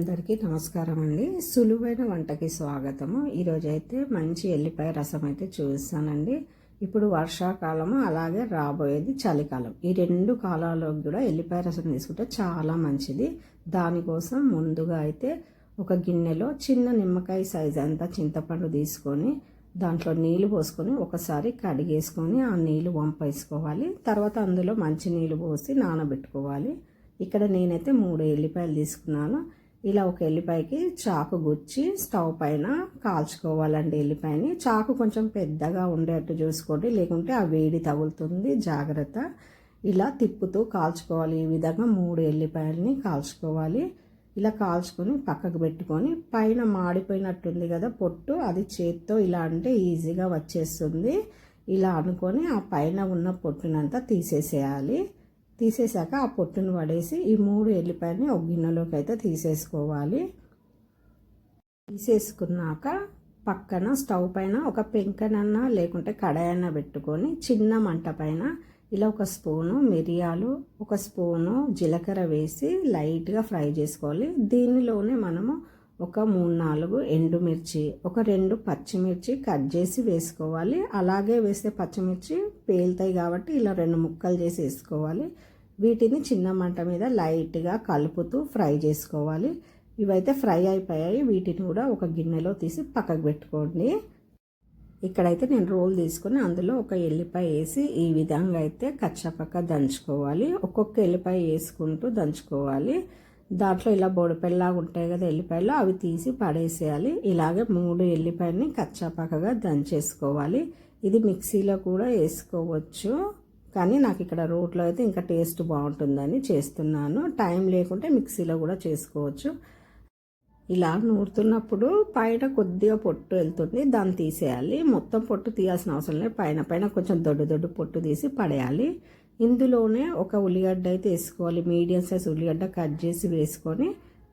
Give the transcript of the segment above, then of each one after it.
అందరికీ నమస్కారం అండి. సులువైన వంటకి స్వాగతము. ఈరోజైతే మంచి ఎల్లిపాయ రసం అయితే చూస్తానండి. ఇప్పుడు వర్షాకాలము అలాగే రాబోయేది చలికాలం. ఈ రెండు కాలాల్లో కూడా ఎల్లిపాయ రసం తీసుకుంటే చాలా మంచిది. దానికోసం ముందుగా అయితే ఒక గిన్నెలో చిన్న నిమ్మకాయ సైజు అంతా చింతపండు తీసుకొని దాంట్లో నీళ్లు పోసుకొని ఒకసారి కడిగేసుకొని ఆ నీళ్లు వంపేసుకోవాలి. తర్వాత అందులో మంచి నీళ్లు పోసి నానబెట్టుకోవాలి. ఇక్కడ నేనైతే 3 ఎల్లిపాయలు తీసుకున్నాను. ఇలా ఒక ఎల్లిపాయకి చాకు గుచ్చి స్టవ్ పైన కాల్చుకోవాలండి. ఎల్లిపాయని చాకు కొంచెం పెద్దగా ఉండేట్టు చూసుకోండి, లేకుంటే ఆ వేడి తగులుతుంది, జాగ్రత్త. ఇలా తిప్పుతూ కాల్చుకోవాలి. ఈ విధంగా 3 ఎల్లిపాయలని కాల్చుకోవాలి. ఇలా కాల్చుకొని పక్కకు పెట్టుకొని పైన మాడిపోయినట్టుంది కదా పొట్టు, అది చేత్తో ఇలా అంటే ఈజీగా వచ్చేస్తుంది. ఇలా అనుకొని ఆ పైన ఉన్న పొట్టునంతా తీసేసేయాలి. తీసేసాక ఆ పొట్టును పడేసి ఈ 3 ఎల్లిపాయలని ఒక గిన్నెలోకి అయితే తీసేసుకోవాలి. తీసేసుకున్నాక పక్కన స్టవ్ పైన ఒక పెంకనన్నా లేకుంటే కడాయన్నా పెట్టుకొని చిన్న మంట పైన ఇలా ఒక స్పూను మిరియాలు, ఒక స్పూను జీలకర్ర వేసి లైట్గా ఫ్రై చేసుకోవాలి. దీనిలోనే మనము ఒక 3-4 ఎండుమిర్చి, ఒక 2 పచ్చిమిర్చి కట్ చేసి వేసుకోవాలి. అలాగే వేస్తే పచ్చిమిర్చి పేలుతాయి కాబట్టి ఇలా 2 ముక్కలు చేసి వేసుకోవాలి. వీటిని చిన్న మంట మీద లైట్గా కలుపుతూ ఫ్రై చేసుకోవాలి. ఇవైతే ఫ్రై అయిపోయాయి. వీటిని కూడా ఒక గిన్నెలో తీసి పక్కకు పెట్టుకోండి. ఇక్కడైతే నేను రోల్ తీసుకొని అందులో ఒక ఎల్లిపాయ వేసి ఈ విధంగా అయితే కచ్చపక్క దంచుకోవాలి. ఒక్కొక్క ఎల్లిపాయ వేసుకుంటూ దంచుకోవాలి. దాంట్లో ఇలా బొడిపెల్లాగా ఉంటాయి కదా ఎల్లిపాయలు, అవి తీసి పడేసేయాలి. ఇలాగే 3 ఎల్లిపాయని కచ్చాపక్కగా దంచేసుకోవాలి. ఇది మిక్సీలో కూడా వేసుకోవచ్చు, కానీ నాకు ఇక్కడ రోట్లో అయితే ఇంకా టేస్ట్ బాగుంటుందని చేస్తున్నాను. టైం లేకుంటే మిక్సీలో కూడా చేసుకోవచ్చు. ఇలా నూరుతున్నప్పుడు పైన కొద్దిగా పొట్టు వెళ్తుంది, దాన్ని తీసేయాలి. మొత్తం పొట్టు తీయాల్సిన అవసరం లేదు. పైన కొంచెం దొడ్డు పొట్టు తీసి పడేయాలి. ఇందులోనే ఒక ఉల్లిగడ్డ అయితే వేసుకోవాలి. మీడియం సైజ్ ఉల్లిగడ్డ కట్ చేసి వేసుకొని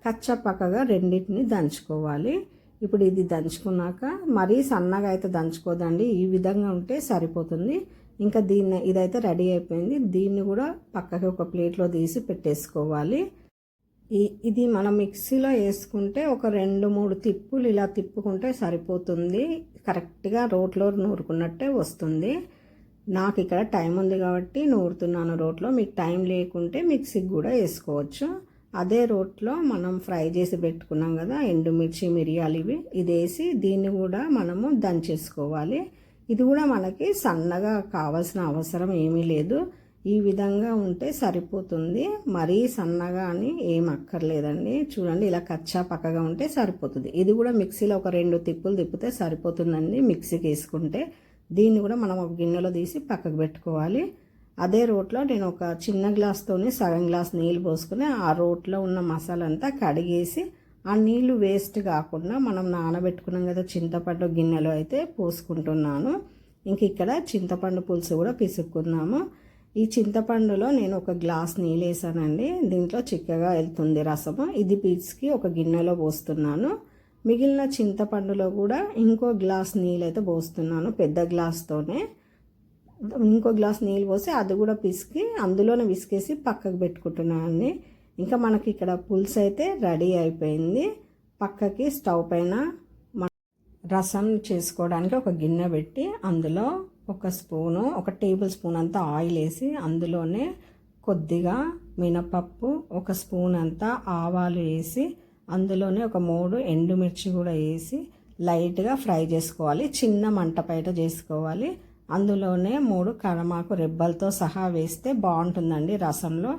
కచ్చపక్కగా రెండింటిని దంచుకోవాలి. ఇప్పుడు ఇది దంచుకున్నాక మరీ సన్నగా అయితే దంచుకోదండి, ఈ విధంగా ఉంటే సరిపోతుంది. ఇంకా ఇదైతే రెడీ అయిపోయింది. దీన్ని కూడా పక్కకి ఒక ప్లేట్లో తీసి పెట్టేసుకోవాలి. ఇది మనం మిక్సీలో వేసుకుంటే ఒక 2-3 తిప్పులు ఇలా తిప్పుకుంటే సరిపోతుంది. కరెక్ట్గా రోట్లో నూరుకున్నట్టే వస్తుంది. నాకు ఇక్కడ టైం ఉంది కాబట్టి నూరుతున్నాను రోట్లో. మీకు టైం లేకుంటే మిక్సీకి కూడా వేసుకోవచ్చు. అదే రోట్లో మనం ఫ్రై చేసి పెట్టుకున్నాం కదా ఎండుమిర్చి, మిరియాలు, ఇది వేసి దీన్ని కూడా మనము దంచేసుకోవాలి. ఇది కూడా మనకి సన్నగా కావాల్సిన అవసరం ఏమీ లేదు. ఈ విధంగా ఉంటే సరిపోతుంది. మరీ సన్నగా అని ఏం అక్కర్లేదండి. చూడండి, ఇలా కచ్చా పక్కగా ఉంటే సరిపోతుంది. ఇది కూడా మిక్సీలో ఒక 2 తిప్పులు తిప్పితే సరిపోతుందండి మిక్సీకి వేసుకుంటే. దీన్ని కూడా మనం ఒక గిన్నెలో తీసి పక్కకు పెట్టుకోవాలి. అదే రోట్లో నేను ఒక చిన్న గ్లాస్తోని సగం గ్లాస్ నీళ్ళు పోసుకుని ఆ రోట్లో ఉన్న మసాలా అంతా కడిగేసి ఆ నీళ్లు వేస్ట్ కాకుండా మనం నానబెట్టుకున్నాం కదా చింతపండు గిన్నెలో అయితే పోసుకుంటున్నాను. ఇంక ఇక్కడ చింతపండు పులుసు కూడా పిసుక్కున్నాము. ఈ చింతపండులో నేను ఒక గ్లాస్ నీళ్ళు వేసానండి. దీంట్లో చిక్కగా వెళ్తుంది రసము. ఇది పిసికి ఒక గిన్నెలో పోస్తున్నాను. మిగిలిన చింతపండులో కూడా ఇంకో గ్లాస్ నీళ్ళు అయితే పోస్తున్నాను. పెద్ద గ్లాస్తోనే ఇంకో గ్లాస్ నీళ్ళు పోసి అది కూడా పిసికి అందులోనే విసికేసి పక్కకు పెట్టుకుంటున్నాను. ఇంకా మనకి ఇక్కడ పులుసు అయితే రెడీ అయిపోయింది. పక్కకి స్టవ్ పైన రసం చేసుకోవడానికి ఒక గిన్నె పెట్టి అందులో ఒక టేబుల్ స్పూన్ అంతా ఆయిల్ వేసి అందులోనే కొద్దిగా మినపప్పు, ఒక స్పూన్ అంతా ఆవాలు వేసి అందులోనే ఒక 3 ఎండుమిర్చి కూడా వేసి లైట్గా ఫ్రై చేసుకోవాలి. చిన్న మంట పైట చేసుకోవాలి. అందులోనే 3 కరమాకు రెబ్బలతో సహా వేస్తే బాగుంటుందండి. రసంలో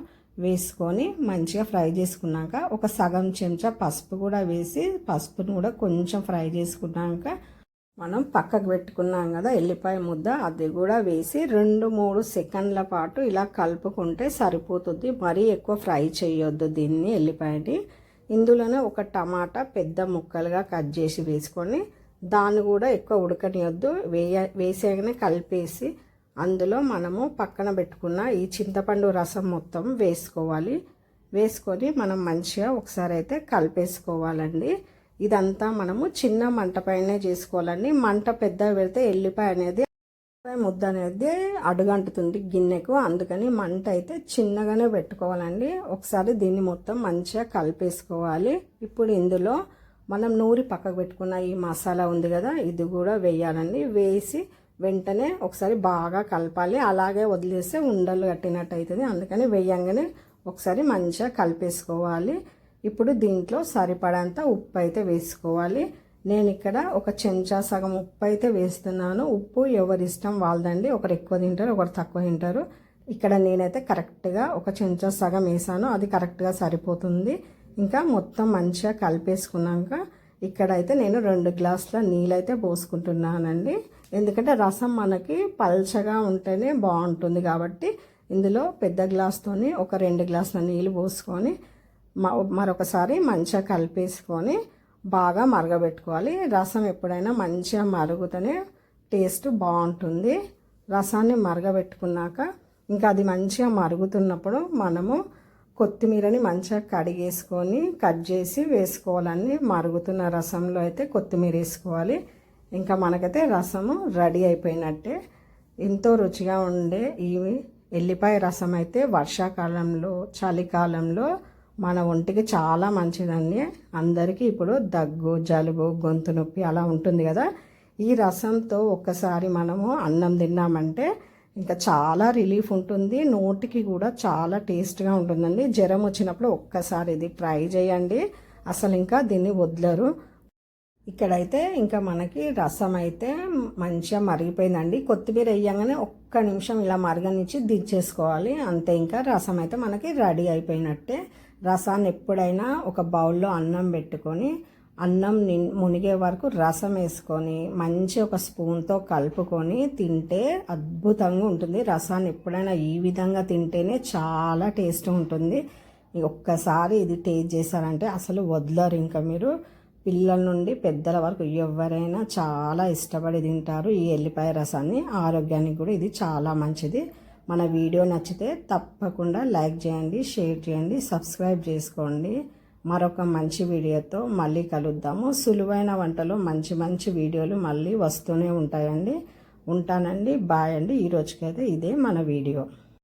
వేసుకొని మంచిగా ఫ్రై చేసుకున్నాక ఒక సగం చెంచా పసుపు కూడా వేసి పసుపును కూడా కొంచెం ఫ్రై చేసుకున్నాక మనం పక్కకు పెట్టుకున్నాం కదా ఎల్లిపాయ ముద్ద, అది కూడా వేసి 2-3 సెకండ్ల పాటు ఇలా కలుపుకుంటే సరిపోతుంది. మరీ ఎక్కువ ఫ్రై చేయొద్దు దీన్ని ఎల్లిపాయని. ఇందులోనే ఒక టమాటా పెద్ద ముక్కలుగా కట్ చేసి వేసుకొని దాన్ని కూడా ఎక్కువ ఉడకనియొద్దు. వేసేగానే కలిపేసి అందులో మనము పక్కన పెట్టుకున్న ఈ చింతపండు రసం మొత్తం వేసుకోవాలి. వేసుకొని మనం మంచిగా ఒకసారి అయితే కలిపేసుకోవాలండి. ఇదంతా మనము చిన్న మంట పైనే చేసుకోవాలండి. మంట పెద్ద పెడితే ఎల్లిపాయ అనేది ముద్ద అనేది అడుగంటుతుంది గిన్నెకు, అందుకని మంట అయితే చిన్నగానే పెట్టుకోవాలండి. ఒకసారి దీన్ని మొత్తం మంచిగా కలిపేసుకోవాలి. ఇప్పుడు ఇందులో మనం నూరి పక్కకు పెట్టుకున్న ఈ మసాలా ఉంది కదా, ఇది కూడా వేయాలండి. వేసి వెంటనే ఒకసారి బాగా కలపాలి. అలాగే వదిలేస్తే ఉండలు కట్టినట్టు అవుతుంది. అందుకని వేయంగానే ఒకసారి మంచిగా కలిపేసుకోవాలి. ఇప్పుడు దీంట్లో సరిపడంత ఉప్పు అయితే వేసుకోవాలి. నేను ఇక్కడ ఒక చెంచా సగం ఉప్పు అయితే వేస్తున్నాను. ఉప్పు ఎవరి ఇష్టం వాళ్ళదండి. ఒకరు ఎక్కువ తింటారు, ఒకరు తక్కువ తింటారు. ఇక్కడ నేనైతే కరెక్ట్గా ఒక చెంచా సగం వేసాను, అది కరెక్ట్గా సరిపోతుంది. ఇంకా మొత్తం మంచిగా కలిపేసుకున్నాక ఇక్కడైతే నేను 2 గ్లాసుల నీళ్ళైతే పోసుకుంటున్నానండి. ఎందుకంటే రసం మనకి పల్చగా ఉంటేనే బాగుంటుంది కాబట్టి ఇందులో పెద్ద గ్లాస్తోని ఒక 2 గ్లాసుల నీళ్ళు పోసుకొని మరొకసారి మంచిగా కలిపేసుకొని బాగా మరగబెట్టుకోవాలి. రసం ఎప్పుడైనా మంచిగా మరుగుతూనే టేస్ట్ బాగుంటుంది. రసాన్ని మరగబెట్టుకున్నాక ఇంకా అది మంచిగా మరుగుతున్నప్పుడు మనము కొత్తిమీరని మంచిగా కడిగేసుకొని కట్ చేసి వేసుకోవాలండి. మరుగుతున్న రసంలో అయితే కొత్తిమీర వేసుకోవాలి. ఇంకా మనకైతే రసము రెడీ అయిపోయినట్టే. ఎంతో రుచిగా ఉండే ఈ ఎల్లిపాయ రసం అయితే వర్షాకాలంలో, చలికాలంలో మన ఒంటికి చాలా మంచిదండి. అందరికీ ఇప్పుడు దగ్గు, జలుబు, గొంతు నొప్పి అలా ఉంటుంది కదా, ఈ రసంతో ఒక్కసారి మనము అన్నం తిన్నామంటే ఇంకా చాలా రిలీఫ్ ఉంటుంది. నోటికి కూడా చాలా టేస్ట్గా ఉంటుందండి. జ్వరం వచ్చినప్పుడు ఒక్కసారి ఇది ట్రై చేయండి, అసలు ఇంకా దీన్ని వదలరు. ఇక్కడైతే ఇంకా మనకి రసం అయితే మంచిగా మరిగిపోయిందండి. కొత్తిమీర వేయంగానే ఒక్క నిమిషం ఇలా మరగనిచ్చి దించేసుకోవాలి, అంతే. ఇంకా రసం అయితే మనకి రెడీ అయిపోయినట్టే. రసాన్ని ఎప్పుడైనా ఒక బౌల్లో అన్నం పెట్టుకొని అన్నం మునిగే వరకు రసం వేసుకొని మంచి ఒక స్పూన్తో కలుపుకొని తింటే అద్భుతంగా ఉంటుంది. రసాన్ని ఎప్పుడైనా ఈ విధంగా తింటేనే చాలా టేస్ట్ ఉంటుంది. ఒక్కసారి ఇది టేస్ట్ చేశారంటే అసలు వదలరు. ఇంకా మీరు పిల్లల నుండి పెద్దల వరకు ఎవరైనా చాలా ఇష్టపడి తింటారు ఈ ఎల్లిపాయ రసాన్ని. ఆరోగ్యానికి కూడా ఇది చాలా మంచిది. మన వీడియో నచ్చితే తప్పకుండా లైక్ చేయండి, షేర్ చేయండి, సబ్స్క్రైబ్ చేసుకోండి. మరొక మంచి వీడియోతో మళ్ళీ కలుద్దాము. సులువైన వంటలు మంచి మంచి వీడియోలు మళ్ళీ వస్తూనే ఉంటాయండి. ఉంటానండి. బాయ్ అండి. ఈ రోజుకైతే ఇదే మన వీడియో.